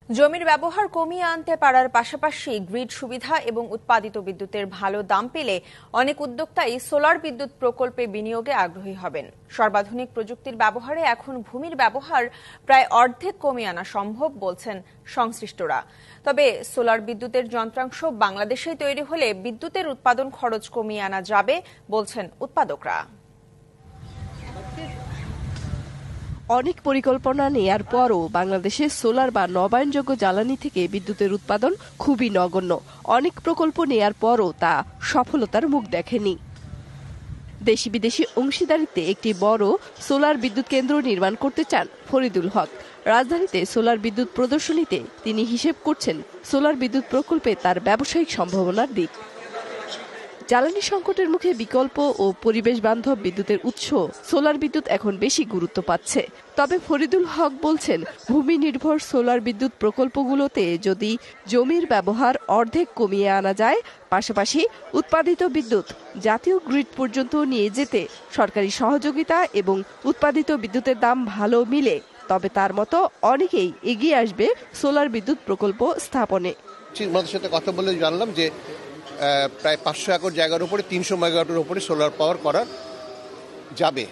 জমির ব্যবহার কমিয়ে আনতে পারার পাশাপাশি গ্রিড সুবিধা এবং উৎপাদিত বিদ্যুতের ভালো দাম পেলে অনেক উদ্যোক্তাই সোলার বিদ্যুৎ প্রকল্পে বিনিয়োগে আগ্রহী হবেন। সর্বাধুনিক প্রযুক্তির ব্যবহারে এখন ভূমির ব্যবহার প্রায় অর্ধেক কমিয়ে আনা সম্ভব বলছেন সংশ্লিষ্টরা। তবে সোলার বিদ্যুতের যন্ত্রাংশ বাংলাদেশেই তৈরি হলে বিদ্যুতের উৎপাদন খরচ কমিয়ে আনা যাবে বলছেন উৎপাদকরা। অনেক পরিকল্পনা নেয়ার পরও বাংলাদেশে সোলার বা নবায়নযোগ্য জ্বালানি থেকে বিদ্যুতের উৎপাদন খুবই নগণ্য। অনেক প্রকল্প নেয়ার পরও তা সফলতার মুখ দেখেনি। দেশি বিদেশি অংশীদারিত্বে একটি বড় সোলার বিদ্যুৎ কেন্দ্র নির্মাণ করতে চান ফরিদুল হক। রাজধানীতে সোলার বিদ্যুৎ প্রদর্শনীতে তিনি হিসেব করছেন সোলার বিদ্যুৎ প্রকল্পে তার ব্যবসায়িক সম্ভাবনার দিক। জ্বালানি সংকটের মুখে বিকল্প ও পরিবেশ বান্ধব বিদ্যুতের উৎস সোলার বিদ্যুৎ এখন বেশি গুরুত্ব পাচ্ছে। তবে ফরিদুল হক বলছেন, ভূমি নির্ভর সোলার বিদ্যুৎ প্রকল্পগুলোতে যদি জমির ব্যবহার অর্ধেক কমিয়ে আনা যায়, পাশাপাশি উৎপাদিত বিদ্যুৎ জাতীয় গ্রিড পর্যন্ত নিয়ে যেতে সরকারি সহযোগিতা এবং উৎপাদিত বিদ্যুতের দাম ভালো মিলে, তবে তার মতো অনেকেই এগিয়ে আসবে সোলার বিদ্যুৎ প্রকল্প স্থাপনে। সাথে কথা বলে জানলাম যে প্রায় 500 একর জায়গার উপরে 300 মেগাওয়াটের উপরে সোলার পাওয়ার করা যাবে।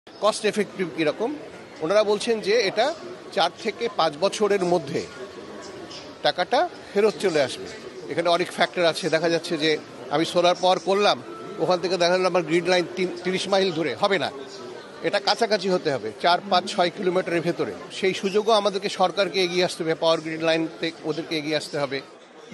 কস্ট এফেক্টিভ কিরকম ওনারা বলছেন যে এটা 4 থেকে 5 বছরের মধ্যে টাকাটা ফেরত চলে আসবে। এখানে অনেক ফ্যাক্টর আছে। দেখা যাচ্ছে যে আমি সোলার পাওয়ার করলাম, ওখান থেকে দেখা গেল আমার গ্রিড লাইন 30 মাইল দূরে, হবে না, এটা কাছাকাছি হতে হবে 4, 5, 6 কিলোমিটারের ভেতরে। সেই সুযোগও আমাদেরকে সরকারকে এগিয়ে আসতে হবে, পাওয়ার গ্রিড লাইন ওদেরকে এগিয়ে আসতে হবে।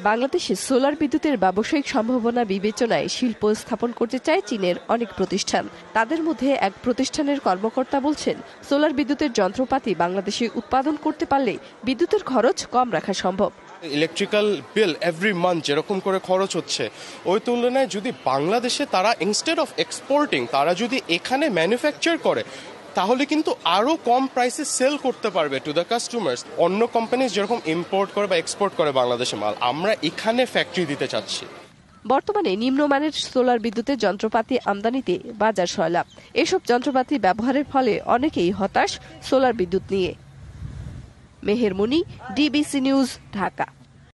বাংলাদেশে সোলার বিদ্যুতের ব্যবসায়িক সম্ভাবনা বিবেচনায় শিল্প স্থাপন করতে চায় চীনের অনেক প্রতিষ্ঠান। তাদের মধ্যে এক প্রতিষ্ঠানের কর্মকর্তা বলছেন, সোলার বিদ্যুতের যন্ত্রপাতি বাংলাদেশে উৎপাদন করতে পারলে বিদ্যুতের খরচ কম রাখা সম্ভব। ইলেকট্রিক্যাল বিল এভরি মান্থ যেরকম করে খরচ হচ্ছে, ওই তুলনায় যদি বাংলাদেশে তারা ইনস্টেড অফ এক্সপোর্টিং তারা যদি এখানে ম্যানুফ্যাকচার করে, তাহলে কিন্তু আরো কম প্রাইসে সেল করতে পারবে টু দ্য কাস্টমার্স। অন্য কোম্পানি যেরকম ইম্পোর্ট করে বা এক্সপোর্ট করে বাংলাদেশে মাল, আমরা এখানে ফ্যাক্টরি দিতে চাচ্ছি। বর্তমানে নিম্নমানের সোলার বিদ্যুতের যন্ত্রপাতি আমদানিতে বাজার সয়লাব। এসব যন্ত্রপাতি ব্যবহারের ফলে অনেকেই হতাশ সোলার বিদ্যুৎ নিয়ে। মেহের মুনি, ডিবিসি নিউজ, ঢাকা।